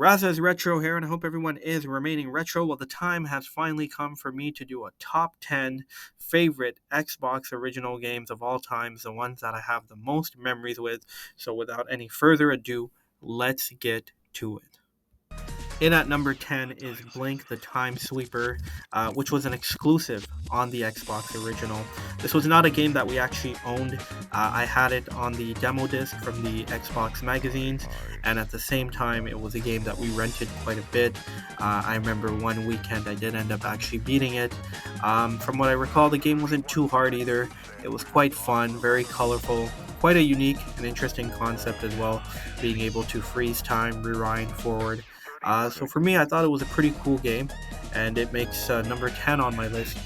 Raza's Retro here, and I hope everyone is remaining retro. Well, the time has finally come for me to do a top 10 favorite Xbox original games of all times, the ones that I have the most memories with. So, without any further ado, let's get to it. In at number 10 is Blink the Time Sweeper, which was an exclusive on the Xbox original. This was not a game that we actually owned. I had it on the demo disc from the Xbox magazines, and at the same time, it was a game that we rented quite a bit. I remember one weekend I did end up actually beating it. From what I recall, the game wasn't too hard either. It was quite fun, very colorful, quite a unique and interesting concept as well, being able to freeze time, rewind forward. So for me, I thought it was a pretty cool game, and it makes number 10 on my list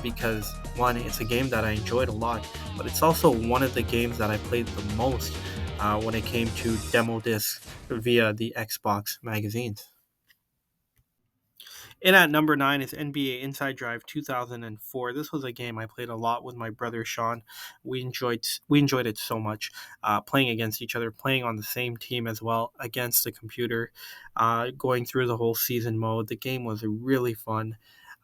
because, one, it's a game that I enjoyed a lot, but it's also one of the games that I played the most when it came to demo discs via the Xbox magazines. In at number 9 is NBA Inside Drive 2004. This was a game I played a lot with my brother Sean. We enjoyed it so much, playing against each other, playing on the same team as well against the computer, going through the whole season mode. The game was really fun.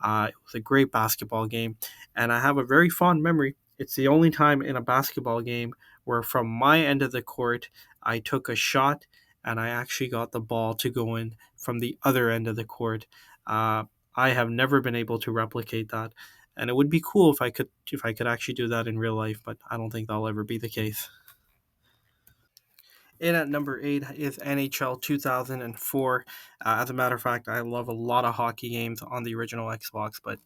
It was a great basketball game, and I have a very fond memory. It's the only time in a basketball game where, from my end of the court, I took a shot and I actually got the ball to go in from the other end of the court. uh, I have never been able to replicate that, and it would be cool if I could actually do that in real life, but I don't think that'll ever be the case. In at number 8 is NHL 2004. As a matter of fact, I love a lot of hockey games on the original Xbox, but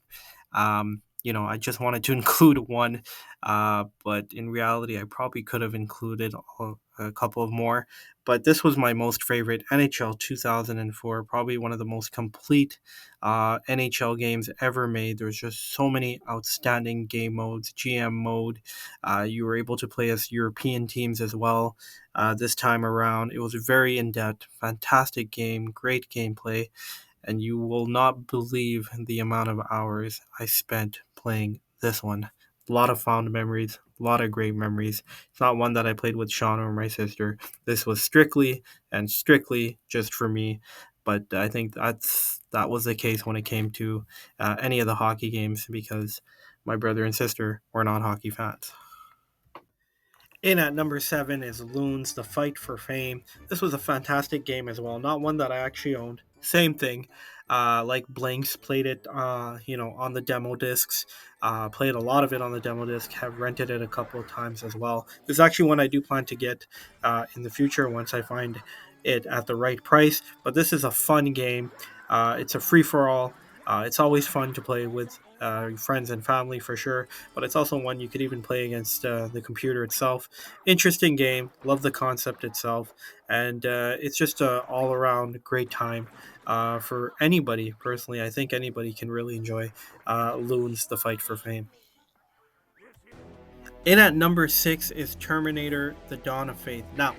I just wanted to include one, but in reality, I probably could have included a couple of more. But this was my most favorite NHL 2004, probably one of the most complete NHL games ever made. There's just so many outstanding game modes, GM mode. You were able to play as European teams as well this time around. It was very in depth, fantastic game, great gameplay, and you will not believe the amount of hours I spent playing this one. A lot of fond memories, a lot of great memories. It's not one that I played with Sean or my sister. This was strictly just for me. But I think that was the case when it came to any of the hockey games because my brother and sister were not hockey fans. In at number 7 is Loons, The Fight for Fame. This was a fantastic game as well. Not one that I actually owned. Same thing. Like Blinks, played it, on the demo discs. Played a lot of it on the demo disc. Have rented it a couple of times as well. This is actually one I do plan to get in the future once I find it at the right price. But this is a fun game. It's a free for all. It's always fun to play with friends and family for sure, but it's also one you could even play against the computer itself. Interesting game, love the concept itself, and it's just a all around great time for anybody. Personally, I think anybody can really enjoy Loon's The Fight for Fame. In at number 6 is Terminator The Dawn of Faith. Now,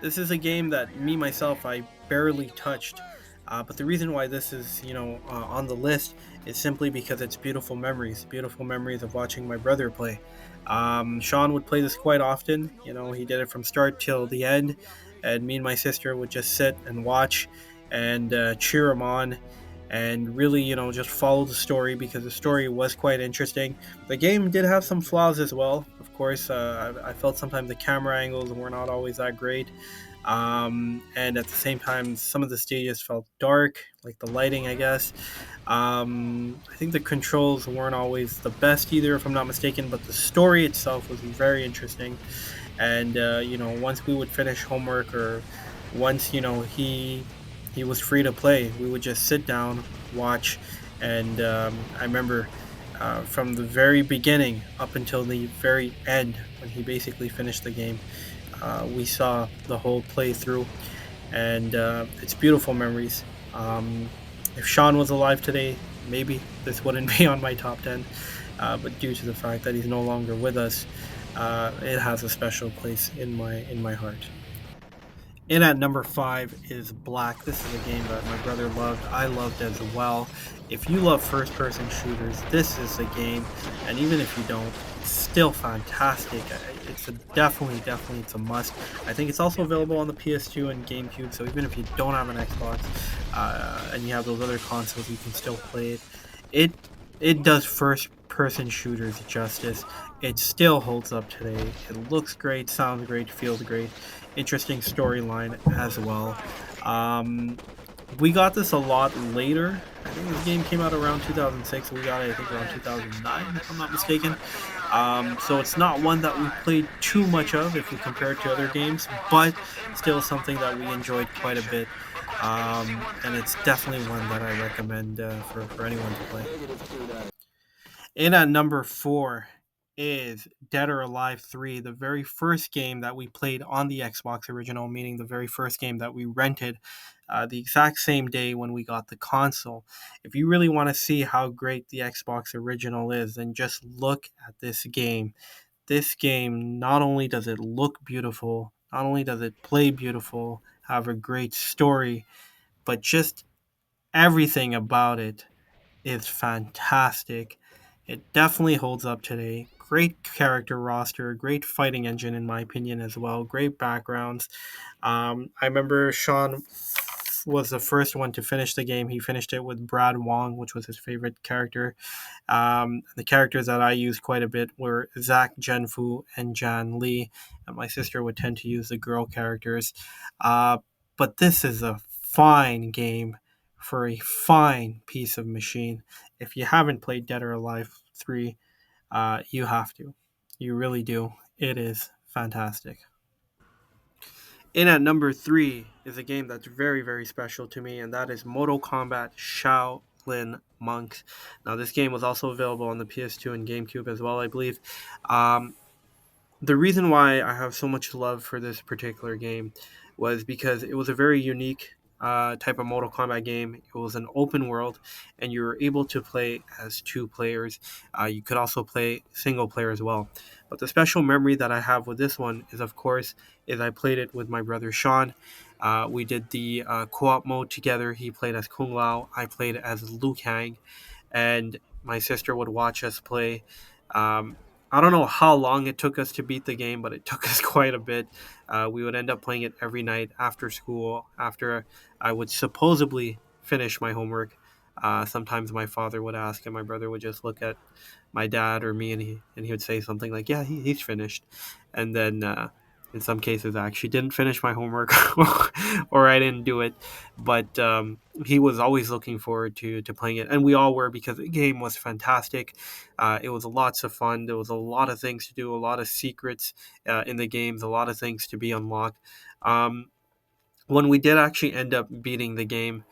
this is a game that me myself I barely touched. But the reason why this is, on the list is simply because it's beautiful memories of watching my brother play. Sean would play this quite often. He did it from start till the end, and me and my sister would just sit and watch and cheer him on, and really, just follow the story because the story was quite interesting. The game did have some flaws as well. Of course, I felt sometimes the camera angles were not always that great. And at the same time, some of the stages felt dark, like the lighting, I guess. I think the controls weren't always the best either, if I'm not mistaken, but the story itself was very interesting. And, once we would finish homework or once, he was free to play, we would just sit down, watch, and I remember from the very beginning up until the very end when he basically finished the game. We saw the whole playthrough, and it's beautiful memories. If Sean was alive today, maybe this wouldn't be on my top 10, but due to the fact that he's no longer with us, it has a special place in my heart. And at number five is Black. This is a game that my brother loved. I loved as well. If you love first person shooters, this is a game. And even if you don't, it's still fantastic. It's a definitely, it's a must. I think it's also available on the PS2 and GameCube. So even if you don't have an Xbox and you have those other consoles, you can still play it. It it does first person shooters justice. It still holds up today. It looks great, sounds great, feels great. Interesting storyline as well. Um, we got this a lot later. I think this game came out around 2006. We got it, I think, around 2009, if I'm not mistaken. So it's not one that we played too much of if we compare it to other games, but still something that we enjoyed quite a bit. And it's definitely one that I recommend for anyone to play. In at number four is Dead or Alive 3, the very first game that we played on the Xbox original, meaning the very first game that we rented the exact same day when we got the console. If you really want to see how great the Xbox original is, then just look at this game. This game, not only does it look beautiful, not only does it play beautiful, have a great story, but just everything about it is fantastic. It definitely holds up today. Great character roster, great fighting engine in my opinion as well. Great backgrounds. I remember Sean was the first one to finish the game. He finished it with Brad Wong, which was his favorite character. The characters that I used quite a bit were Zach Genfu and Jan Lee, and my sister would tend to use the girl characters. Uh, but this is a fine game for a fine piece of machine. If you haven't played Dead or Alive 3, you have to. You really do. It is fantastic. In at number three is a game that's very special to me, and that is Mortal Kombat Shaolin Monks. Now, this game was also available on the PS2 and GameCube as well, I believe. Um, the reason why I have so much love for this particular game was because it was a very unique type of Mortal Kombat game. It was an open world, and you were able to play as two players. You could also play single player as well. But the special memory that I have with this one is, of course, is I played it with my brother Sean. We did the co-op mode together. He played as Kung Lao. I played as Liu Kang, and my sister would watch us play. Um, I don't know how long it took us to beat the game, but it took us quite a bit. We would end up playing it every night after school, after I would supposedly finish my homework. Sometimes my father would ask, and my brother would just look at my dad or me, and he would say something like, "Yeah, he's finished," and then in some cases I actually didn't finish my homework or I didn't do it, but he was always looking forward to playing it, and we all were because the game was fantastic. It was lots of fun. There was a lot of things to do, a lot of secrets in the games, a lot of things to be unlocked. Um, when we did actually end up beating the game,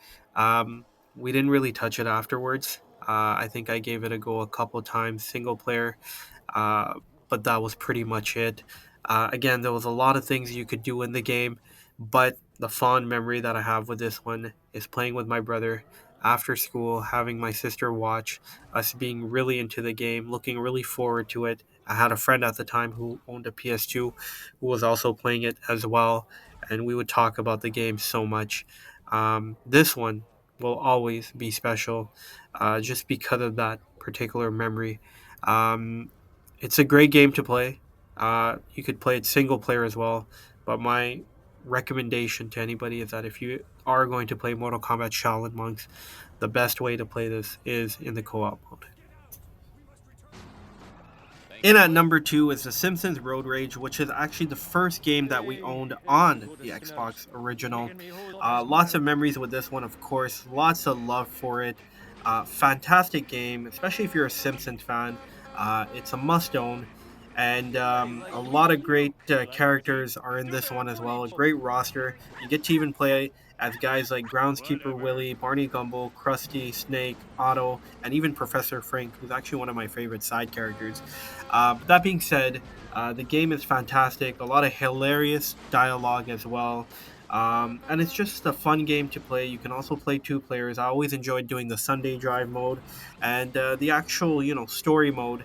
we didn't really touch it afterwards. I think I gave it a go a couple times, single player, uh, but that was pretty much it. Again, there was a lot of things you could do in the game, but the fond memory that I have with this one is playing with my brother after school, having my sister watch, us being really into the game, looking really forward to it. I had a friend at the time who owned a PS2 who was also playing it as well, and we would talk about the game so much. This one will always be special just because of that particular memory. Um, it's a great game to play. You could play it single player as well, but my recommendation to anybody is that if you are going to play Mortal Kombat Shaolin Monks, the best way to play this is in the co-op mode. In at number two is The Simpsons Road Rage, which is actually the first game that we owned on the Xbox original. Lots of memories with this one, of course. Lots of love for it. Fantastic game, especially if you're a Simpsons fan. It's a must own. And a lot of great characters are in this one as well. A great roster. You get to even play as guys like Groundskeeper Willie, Barney Gumble, Krusty, Snake, Otto, and even Professor Frink, who's actually one of my favorite side characters. But that being said, the game is fantastic. A lot of hilarious dialogue as well. And it's just a fun game to play. You can also play two players. I always enjoyed doing the Sunday Drive mode, and the actual, story mode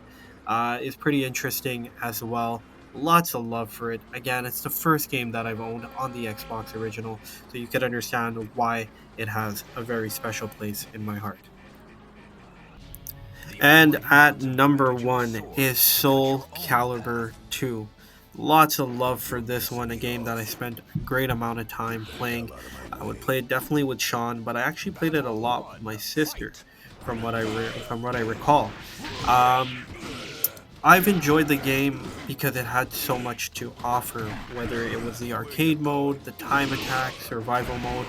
is pretty interesting as well. lots of love for it. Again, it's the first game that I've owned on the Xbox original, so you could understand why it has a very special place in my heart. And at number one is Soul Calibur 2. Lots of love for this one, a game that I spent a great amount of time playing. I would play it definitely with Sean, but I actually played it a lot with my sister, from what I recall. Um, I've enjoyed the game because it had so much to offer, whether it was the arcade mode, the time attack, survival mode,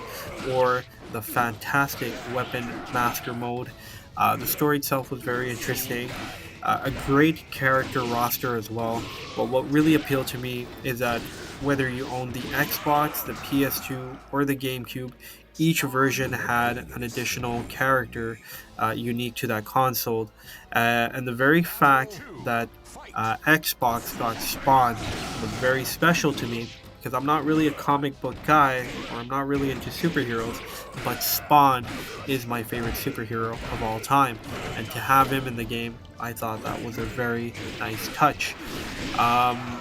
or the fantastic weapon master mode. The story itself was very interesting, a great character roster as well. But what really appealed to me is that whether you own the Xbox, the PS2, or the GameCube, each version had an additional character unique to that console. And the very fact that Xbox got Spawn was very special to me because I'm not really a comic book guy or I'm not really into superheroes, but Spawn is my favorite superhero of all time. And to have him in the game, I thought that was a very nice touch. Um,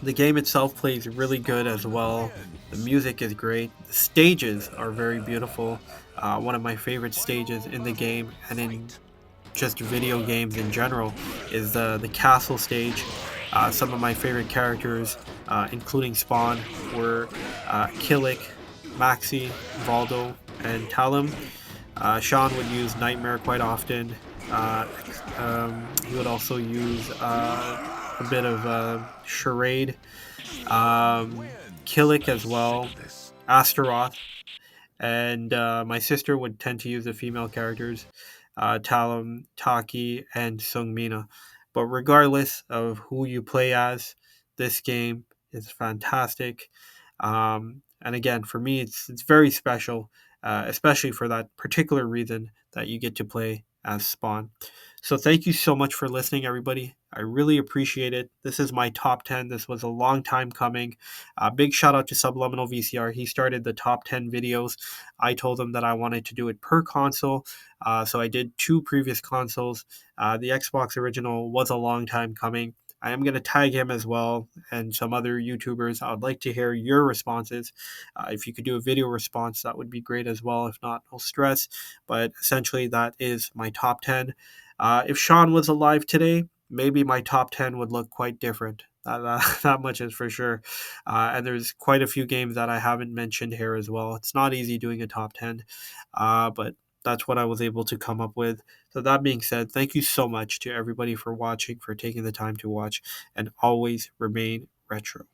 the game itself plays really good as well. The music is great. The stages are very beautiful. One of my favorite stages in the game and in just video games in general is the castle stage. Some of my favorite characters, including Spawn, were Killick, Maxi, Valdo, and Talum. Sean would use Nightmare quite often. Uh, he would also use a bit of Charade, Killick as well, Astaroth, and my sister would tend to use the female characters, Talam, Taki, and Sungmina. But regardless of who you play as, this game is fantastic. And again, for me, it's very special, especially for that particular reason that you get to play as Spawn. So thank you so much for listening, everybody. I really appreciate it. This is my top 10. This was a long time coming. Big shout out to Subliminal VCR. He started the top 10 videos. I told him that I wanted to do it per console. So I did two previous consoles. The Xbox original was a long time coming. I am going to tag him as well and some other YouTubers. I would like to hear your responses. If you could do a video response, that would be great as well. If not, no stress. But essentially, that is my top 10. If Sean was alive today, maybe my top 10 would look quite different. That much is for sure. And there's quite a few games that I haven't mentioned here as well. It's not easy doing a top 10, but that's what I was able to come up with. So, that being said, thank you so much to everybody for watching, for taking the time to watch, and always remain retro.